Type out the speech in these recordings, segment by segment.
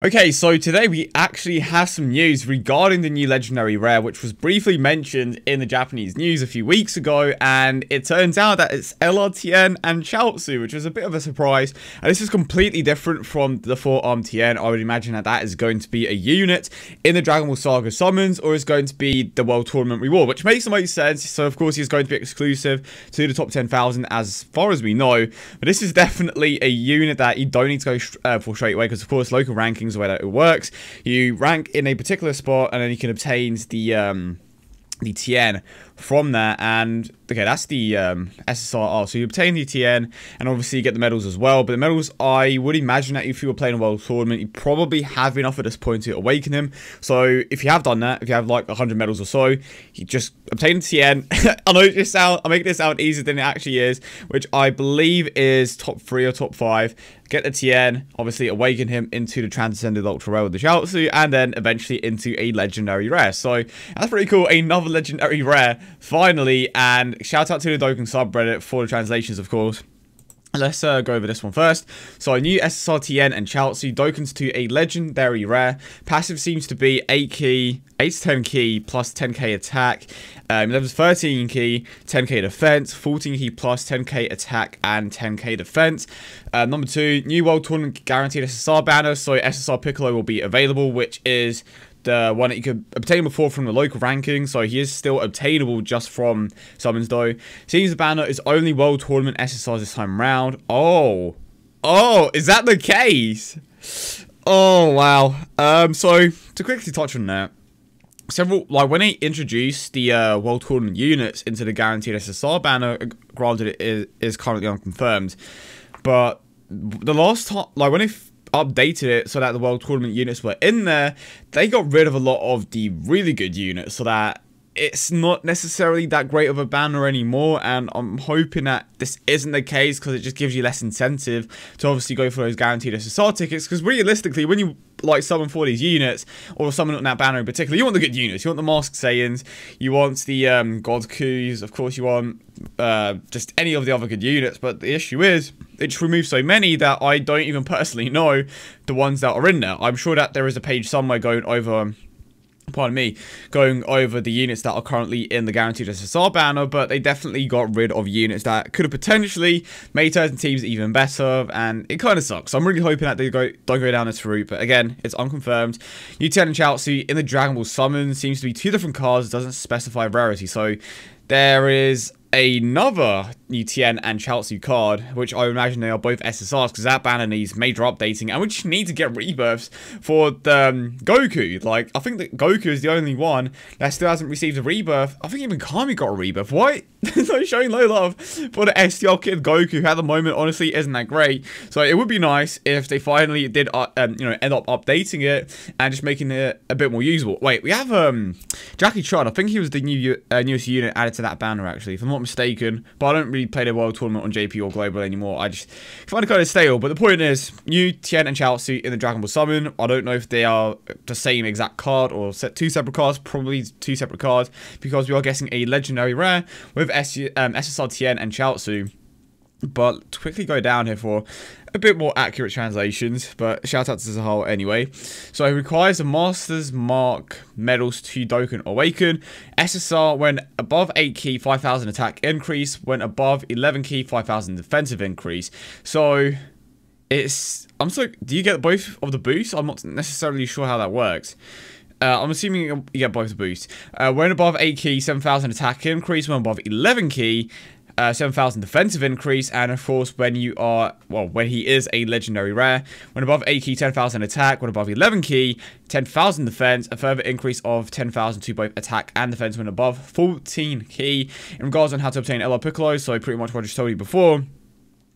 Okay, so today we actually have some news regarding the new legendary rare, which was briefly mentioned in the Japanese news a few weeks ago, and it turns out that it's LR Tien and Chiaoutzu, which was a bit of a surprise. And this is completely different from the 4-arm Tien. I would imagine that that is going to be a unit in the Dragon Ball Saga summons, or is going to be the World Tournament reward, which makes the most sense. So of course he's going to be exclusive to the top 10,000 as far as we know, but this is definitely a unit that you don't need to go for straight away, because of course local rankings, the way that it works, you rank in a particular spot and then you can obtain the Tien from there. And okay, that's the SSR. So you obtain the Tien and obviously you get the medals as well, but the medals, I would imagine that if you were playing a world tournament, you probably have enough at this point to awaken him. So if you have done that, if you have like 100 medals or so, you just obtain the Tien. I know I'm making this sound easier than it actually is, which I believe is top 3 or top 5. Get the Tien, obviously awaken him into the Transcended Ultra Rare with the Chiaoutzu, and then eventually into a legendary rare. So that's pretty cool. Another legendary rare, finally. And shout out to the Dokkan subreddit for the translations, of course. Let's go over this one first. So a new SSR Tien and Chiaoutzu, Dokkans to a legendary rare. Passive seems to be 8 to 10 key plus 10k attack. Levels 13 key, 10k defense, 14 key plus 10k attack and 10k defense. Number 2, new World Tournament guaranteed SSR banner. So SSR Piccolo will be available, which is the one that you could obtain before from the local ranking, so he is still obtainable just from summons though. Seems the banner is only World Tournament SSRs this time round. Oh, is that the case? Oh, wow. So to quickly touch on that, when they introduced the World Tournament units into the guaranteed SSR banner, granted it is currently unconfirmed, but the last time, when they updated it so that the World Tournament units were in there, they got rid of a lot of the really good units, so that it's not necessarily that great of a banner anymore. And I'm hoping that this isn't the case, because it just gives you less incentive to obviously go for those guaranteed SSR tickets, because realistically, when you summon for these units, or summon on that banner in particular, you want the good units. You want the Masked Saiyans, you want the God Kus, of course you want just any of the other good units. But the issue is, it just removes so many that I don't even personally know the ones that are in there. I'm sure that there is a page somewhere going over, going over the units that are currently in the guaranteed SSR banner, but they definitely got rid of units that could have potentially made certain teams even better, and it kind of sucks. So I'm really hoping that they don't go down this route, but again, it's unconfirmed. New Tien and Chiaoutzu in the Dragon Ball summon seems to be 2 different cards, doesn't specify rarity, so there is another new Tien and Chiaoutzu card, which I imagine they are both SSRs, because that banner needs major updating, and we just need to get rebirths for the Goku. I think that Goku is the only one that still hasn't received a rebirth. I think even Kami got a rebirth. Why? They're showing no love for the STL kid Goku, who at the moment honestly isn't that great. So it would be nice if they finally did end up updating it and just making it a bit more usable. Wait, we have Jackie Chun. I think he was the newest unit added to that banner, actually, if I'm not mistaken, but I don't really play the World Tournament on JP or Global anymore. I just find it kind of stale. But the point is, new Tien and Chiaoutzu in the Dragon Ball summon. I don't know if they are the same exact card or 2 separate cards, probably 2 separate cards, because we are getting a legendary rare with SSR Tien and Chiaoutzu. But to quickly go down here for a bit more accurate translations, but shout out to Zahal anyway. So it requires the Master's Mark medals to Dokkan Awaken. SSR when above 8 key, 5,000 attack increase. When above 11 key, 5,000 defensive increase. So do you get both of the boosts? I'm not necessarily sure how that works. I'm assuming you get both the boosts. When above 8 key, 7,000 attack increase. When above 11 key, 7,000 defensive increase, and of course when he is a legendary rare, when above 8 key, 10,000 attack, when above 11 key, 10,000 defense, a further increase of 10,000 to both attack and defense when above 14 key. In regards on how to obtain LR Piccolo, so pretty much what I just told you before.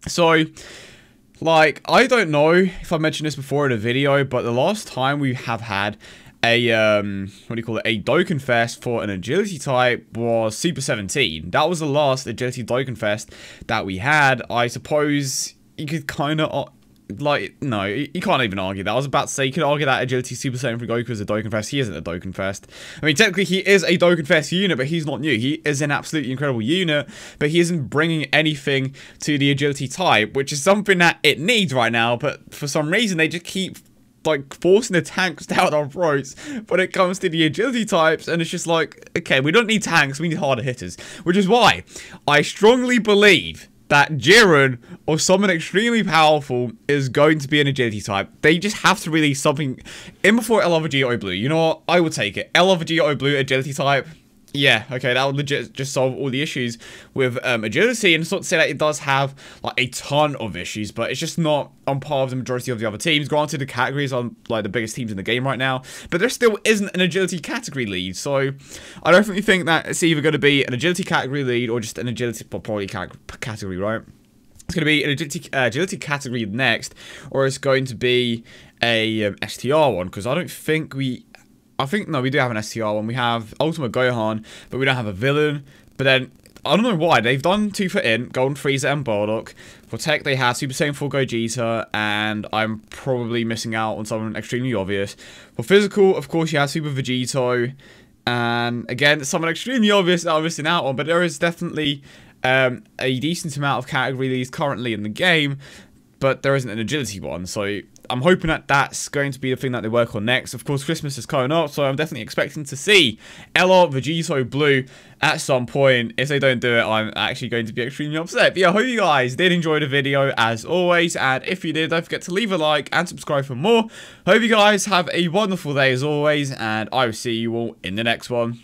So I don't know if I mentioned this before in a video, but the last time we have had a a Dokkan Fest for an agility type was Super 17. That was the last agility Dokkan Fest that we had. I suppose you could kind of no, you can't even argue that. I was about to say, you could argue that agility Super Saiyan for Goku is a Dokkan Fest. He isn't a Dokkan Fest. I mean, technically he is a Dokkan Fest unit, but he's not new. He is an absolutely incredible unit, but he isn't bringing anything to the agility type, which is something that it needs right now. But for some reason, they just keep like forcing the tanks down our throats when it comes to the agility types, and it's just like, okay, we don't need tanks, we need harder hitters, which is why I strongly believe that Jiren or someone extremely powerful is going to be an agility type. They just have to release something in before LR Vegito Blue. You know what? I would take it. LR Vegito Blue agility type. Yeah, okay, that would legit just solve all the issues with agility, and it's not to say that it does have like a ton of issues, but it's just not on par with the majority of the other teams. Granted, the categories are like the biggest teams in the game right now, but there still isn't an agility category lead, so I definitely think that it's either going to be an agility category lead or just an agility, well, probably category, right? It's going to be an agility category next, or it's going to be a STR one, because I don't think no, we do have an STR one. We have Ultimate Gohan, but we don't have a villain. But then, I don't know why. They've done 2 for Int, Golden Frieza and Bardock. For Tech, they have Super Saiyan 4 Gogeta, and I'm probably missing out on someone extremely obvious. For Physical, of course, you have Super Vegito. And again, someone extremely obvious that I'm missing out on. But there is definitely a decent amount of category leads currently in the game. But there isn't an agility one, so I'm hoping that that's going to be the thing that they work on next. Of course, Christmas is coming up, so I'm definitely expecting to see LR Vegito Blue at some point. If they don't do it, I'm actually going to be extremely upset. But yeah, I hope you guys did enjoy the video as always, and if you did, don't forget to leave a like and subscribe for more. Hope you guys have a wonderful day as always, and I will see you all in the next one.